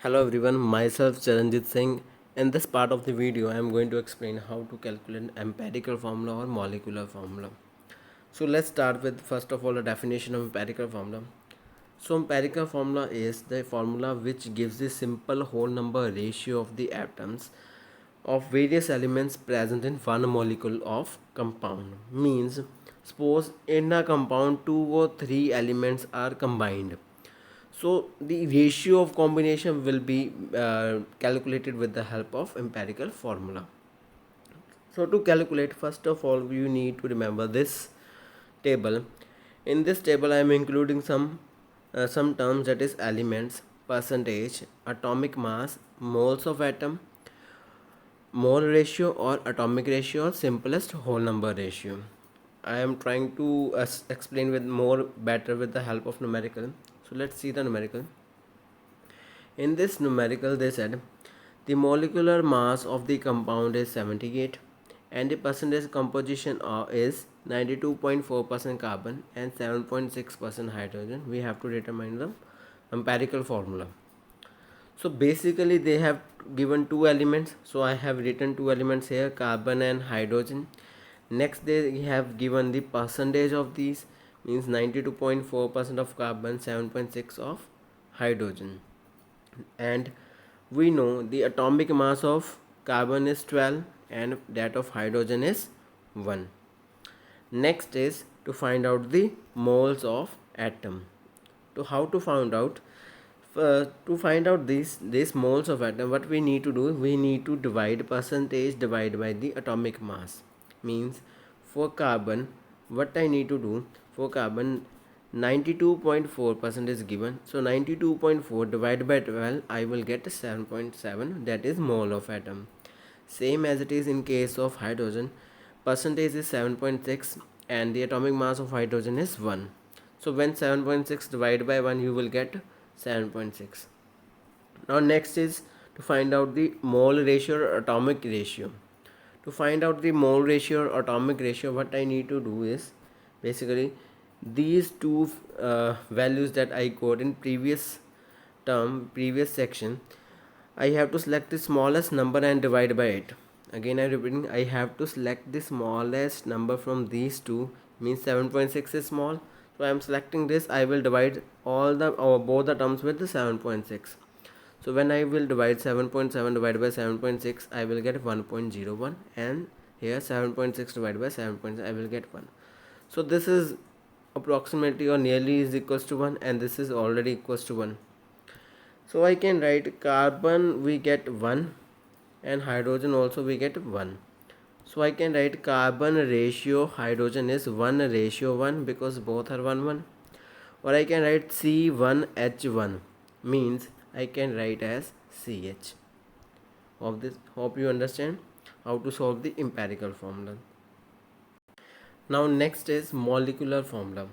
Hello everyone, myself Charanjit Singh. In this part of the video, I am going to explain how to calculate empirical formula or molecular formula. So let's start with first of all a definition of empirical formula. So empirical formula is the formula which gives the simple whole number ratio of the atoms of various elements present in one molecule of compound. Means suppose in a compound two or three elements are combined, so the ratio of combination will be calculated with the help of empirical formula. So to calculate, first of all, you need to remember this table. In this table, I am including some terms, that is elements, percentage, atomic mass, moles of atom, mole ratio or atomic ratio, or simplest whole number ratio. I am trying to explain with more better with the help of numerical. So let's see the numerical. In this numerical, they said the molecular mass of the compound is 78 and the percentage composition is 92.4% carbon and 7.6% hydrogen. We have to determine the empirical formula. So basically they have given two elements. So I have written two elements here, carbon and hydrogen. Next they have given the percentage of these, means 92.4% of carbon, 7.6 of hydrogen. And we know the atomic mass of carbon is 12 and that of hydrogen is 1. Next is to find out the moles of atom. To how to find out, to find out these moles of atom, what we need to do, we need to divide percentage divided by the atomic mass. Means for carbon, what I need to do, for carbon 92.4% is given, so 92.4 divided by 12, I will get 7.7, that is mole of atom. Same as it is in case of hydrogen, percentage is 7.6 and the atomic mass of hydrogen is 1. So when 7.6 divided by 1, you will get 7.6. Now next is to find out the mole ratio or atomic ratio. To find out the mole ratio or atomic ratio, what I need to do is basically these two values that I got in previous section, I have to select the smallest number and divide by it. Again I am repeating, I have to select the smallest number from these two, means 7.6 is small, so I am selecting this. I will divide all the or both the terms with the 7.6. So when I will divide 7.7 divided by 7.6, I will get 1.01, and here 7.6 divided by 7.6, I will get 1. So this is approximately or nearly is equals to 1, and this is already equals to 1. So I can write carbon we get 1 and hydrogen also we get 1. So I can write carbon ratio hydrogen is 1 ratio 1 because both are 1 1. Or I can write C1H1, means I can write as CH. Of this, hope you understand how to solve the empirical formula. Now next is molecular formula.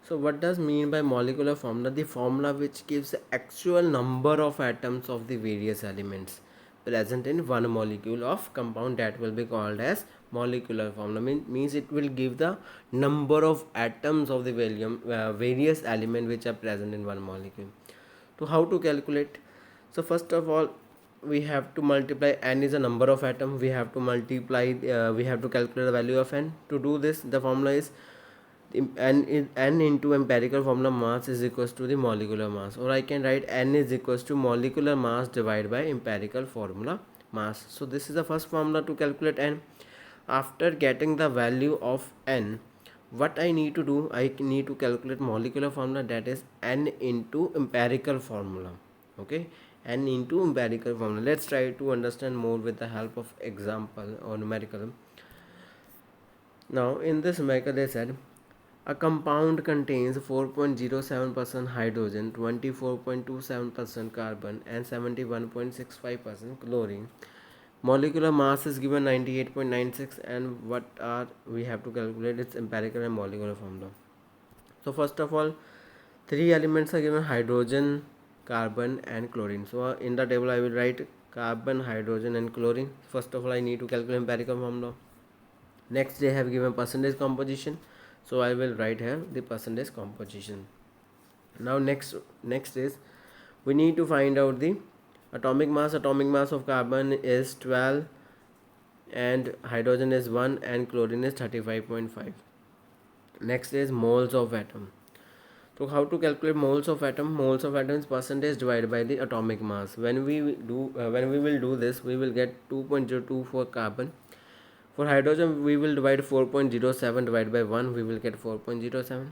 So what does mean by molecular formula? The formula which gives the actual number of atoms of the various elements present in one molecule of compound, that will be called as molecular formula. Means it will give the number of atoms of the various element which are present in one molecule. So how to calculate? So first of all, we have to multiply, n is a number of atom, we have to multiply, we have to calculate the value of n. To do this, the formula is n into empirical formula mass is equals to the molecular mass, or I can write n is equals to molecular mass divided by empirical formula mass. So this is the first formula to calculate n. After getting the value of n, what I need to do, I need to calculate molecular formula, that is n into empirical formula. Okay, n into empirical formula. Let's try to understand more with the help of example or numerical. Now in this numerical they said a compound contains 4.07% hydrogen, 24.27% carbon and 71.65% chlorine. Molecular mass is given 98.96, and what are we have to calculate its empirical and molecular formula. So first of all, three elements are given: hydrogen, carbon and chlorine. So in the table I will write carbon, hydrogen and chlorine. First of all, I need to calculate empirical formula. Next they have given percentage composition, so I will write here the percentage composition. Now next is we need to find out the atomic mass of carbon is 12 and hydrogen is 1 and chlorine is 35.5. Next is moles of atom. So how to calculate moles of atom? Moles of atom is percentage divided by the atomic mass. When we will do this, we will get 2.02 for carbon. For hydrogen, we will divide 4.07 divided by 1. We will get 4.07.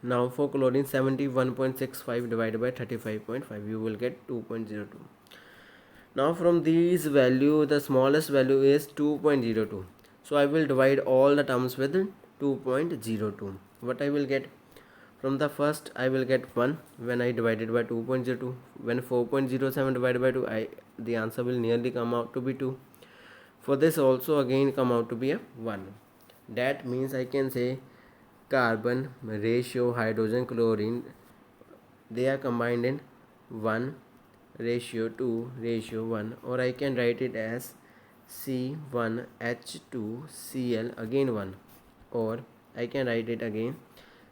Now for chlorine, 71.65 divided by 35.5. You will get 2.02. Now from these value, the smallest value is 2.02. So I will divide all the terms with 2.02. What I will get? From the first, I will get 1 when I divide it by 2.02. When 4.07 divided by 2, the answer will nearly come out to be 2. For this also again come out to be a 1. That means I can say carbon ratio hydrogen chlorine, they are combined in 1 ratio 2 ratio 1, or I can write it as C1H2Cl again 1, or I can write it again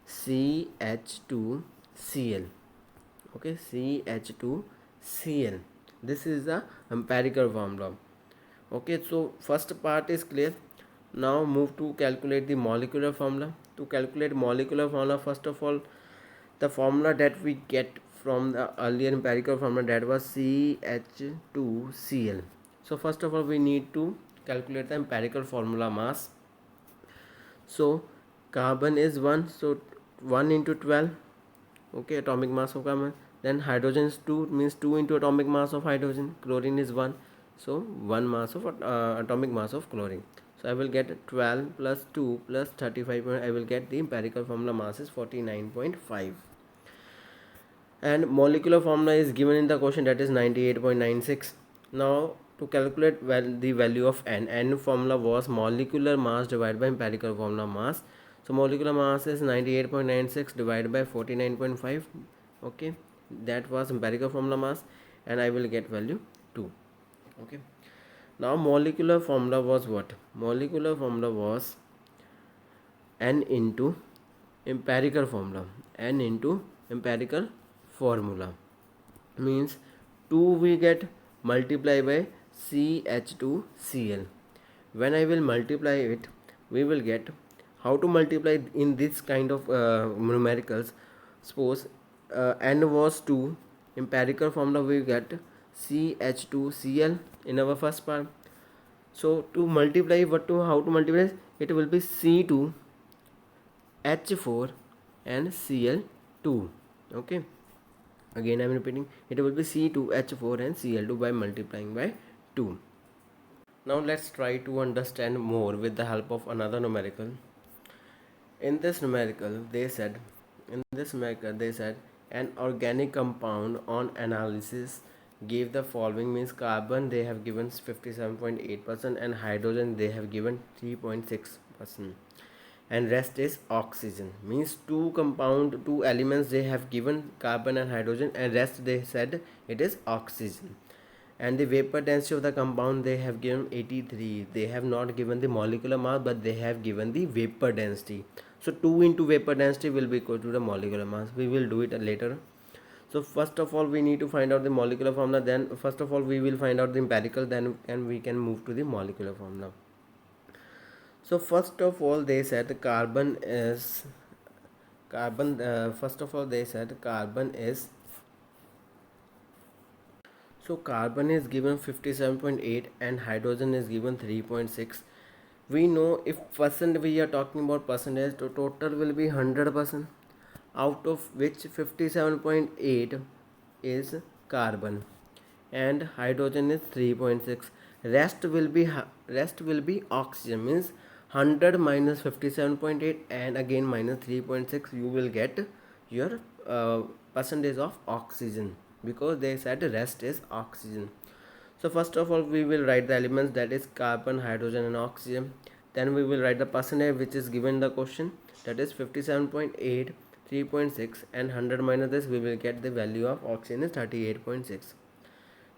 CH2Cl. Okay, CH2Cl. This is the empirical formula. Okay, so first part is clear. Now move to calculate the molecular formula. To calculate molecular formula, first of all, the formula that we get from the earlier empirical formula, that was CH2Cl. So first of all, we need to calculate the empirical formula mass. So carbon is 1, so 1 into 12, okay, atomic mass of carbon. Then hydrogen is 2, means 2 into atomic mass of hydrogen. Chlorine is 1, so 1 mass of atomic mass of chlorine. So I will get 12 plus 2 plus 35. I will get the empirical formula mass is 49.5. And molecular formula is given in the question, that is 98.96. Now to calculate the value of n formula was molecular mass divided by empirical formula mass. So molecular mass is 98.96 divided by 49.5. Okay, that was empirical formula mass, and I will get value 2. Okay, now molecular formula was what? Molecular formula was n into empirical formula. N into empirical formula means 2 we get multiply by CH2Cl. When I will multiply it, we will get, how to multiply in this kind of numericals. Suppose n was 2, empirical formula we get CH2Cl in our first part. So to multiply, how to multiply? It will be C2H4 and Cl2. Okay, again I am repeating, it will be C2H4 and Cl2 by multiplying by 2. Now let's try to understand more with the help of another numerical. In this numerical they said an organic compound on analysis gave the following, means carbon they have given 57.8% and hydrogen they have given 3.6%, and rest is oxygen. Means two elements they have given, carbon and hydrogen, and rest they said it is oxygen. And the vapor density of the compound they have given 83. They have not given the molecular mass, but they have given the vapor density. So 2 into vapor density will be equal to the molecular mass. We will do it later. So first of all we need to find out the molecular formula, then first of all we will find out the empirical, then we can move to the molecular formula. So first of all they said first of all they said carbon is, so carbon is given 57.8 and hydrogen is given 3.6. We know if percent we are talking about percentage, so total will be 100%, out of which 57.8 is carbon and hydrogen is 3.6. Rest will be oxygen, means 100 minus 57.8 and again minus 3.6, you will get your percentage of oxygen, because they said rest is oxygen. So first of all we will write the elements, that is carbon, hydrogen and oxygen. Then we will write the percentage which is given in the question, that is 57.8, 3.6 and 100 minus this, we will get the value of oxygen is 38.6.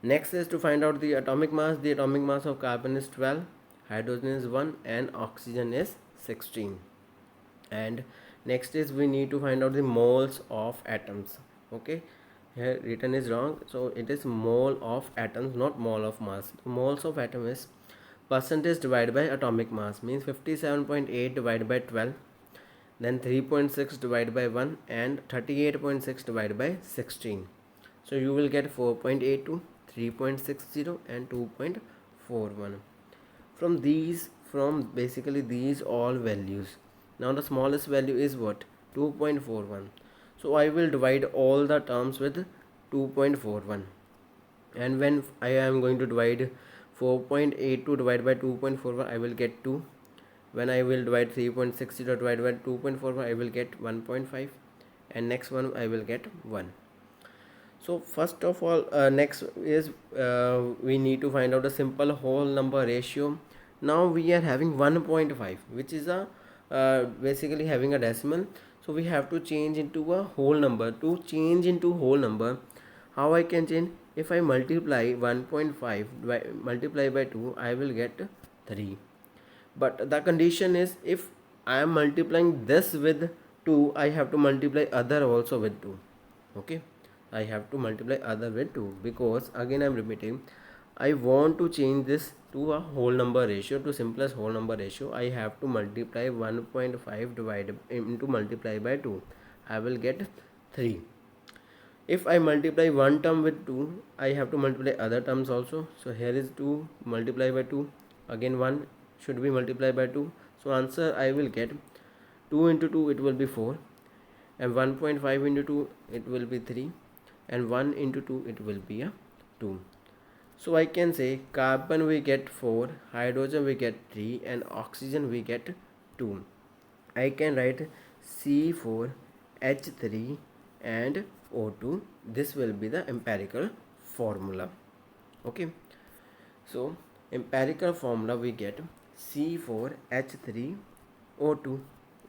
Next is to find out the atomic mass. The atomic mass of carbon is 12, hydrogen is 1 and oxygen is 16. And next is we need to find out the moles of atoms. Okay, here written is wrong, so it is mole of atoms, not mole of mass. Moles of atom is percentage divided by atomic mass, means 57.8 divided by 12, then 3.6 divided by 1, and 38.6 divided by 16. So you will get 4.82, 3.60 and 2.41 from basically these all values. Now the smallest value is what? 2.41. So I will divide all the terms with 2.41, and when I am going to divide 4.82 divided by 2.41, I will get 2. When I will divide 3.60 divided by 2.41, I will get 1.5, and next one I will get 1. So first of all, next is we need to find out a simple whole number ratio. Now we are having 1.5, which is a basically having a decimal, so we have to change into a whole number. To change into whole number, how I can change? If I multiply 1.5 multiply by 2, I will get 3. But the condition is, if I am multiplying this with 2, I have to multiply other also with 2. Okay, I have to multiply other with 2, because again I am repeating, I want to change this to a whole number ratio, to simplest whole number ratio. I have to multiply 1.5 divided into multiply by 2, I will get 3. If I multiply one term with 2, I have to multiply other terms also. So here is 2 multiply by 2, again 1 should be multiplied by 2. So answer I will get 2 into 2, it will be 4, and 1.5 into 2, it will be 3, and 1 into 2, it will be a 2. So I can say carbon we get 4, hydrogen we get 3, and oxygen we get 2. I can write C4H3 and O2. This will be the empirical formula. Okay, so empirical formula we get C4H3O2.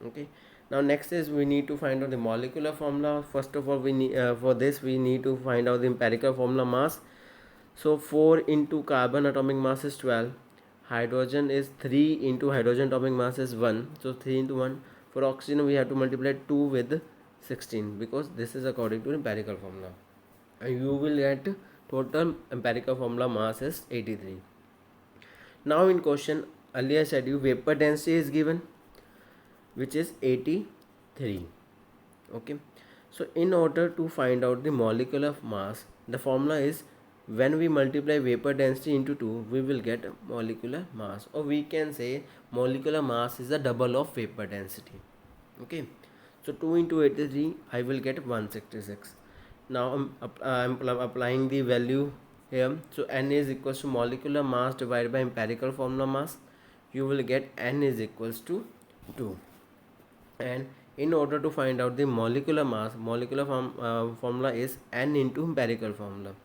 Okay, now next is we need to find out the molecular formula. First of all, we need for this we need to find out the empirical formula mass. So 4 into carbon atomic mass is 12, hydrogen is 3 into hydrogen atomic mass is 1, so 3 into 1. For oxygen we have to multiply 2 with 16, because this is according to empirical formula, and you will get total empirical formula mass is 83. Now in question, earlier I said you vapor density is given, which is 83. Okay, so in order to find out the molecular mass, the formula is, when we multiply vapor density into 2, we will get molecular mass, or we can say molecular mass is the double of vapor density. Okay, so 2 into 83, I will get 166. Now I'm applying the value here. So n is equals to molecular mass divided by empirical formula mass. You will get n is equals to 2. And in order to find out the molecular mass, molecular formula is n into empirical formula.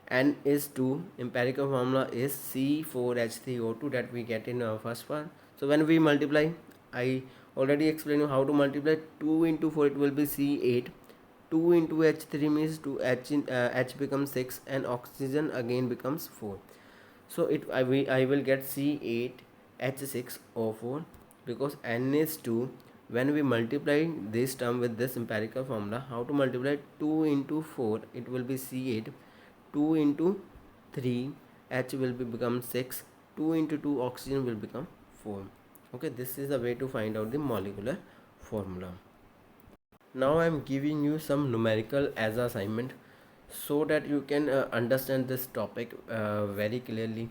N is 2, empirical formula is C4H3O2 that we get in our first part. So when we multiply, I already explained you how to multiply. 2 into 4, it will be C8. 2 into H3 means 2, H becomes 6, and oxygen again becomes 4. So I will get C8H6O4, because N is 2. When we multiply this term with this empirical formula, how to multiply? 2 into 4, it will be C8. 2 into 3, H will become 6. 2 into 2, oxygen will become 4. Okay, this is the way to find out the molecular formula. Now I am giving you some numerical as assignment, so that you can understand this topic very clearly.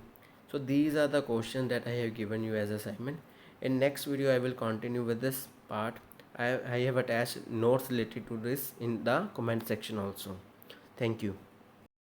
So these are the questions that I have given you as assignment. In next video I will continue with this part. I have attached notes related to this in the comment section also. Thank you.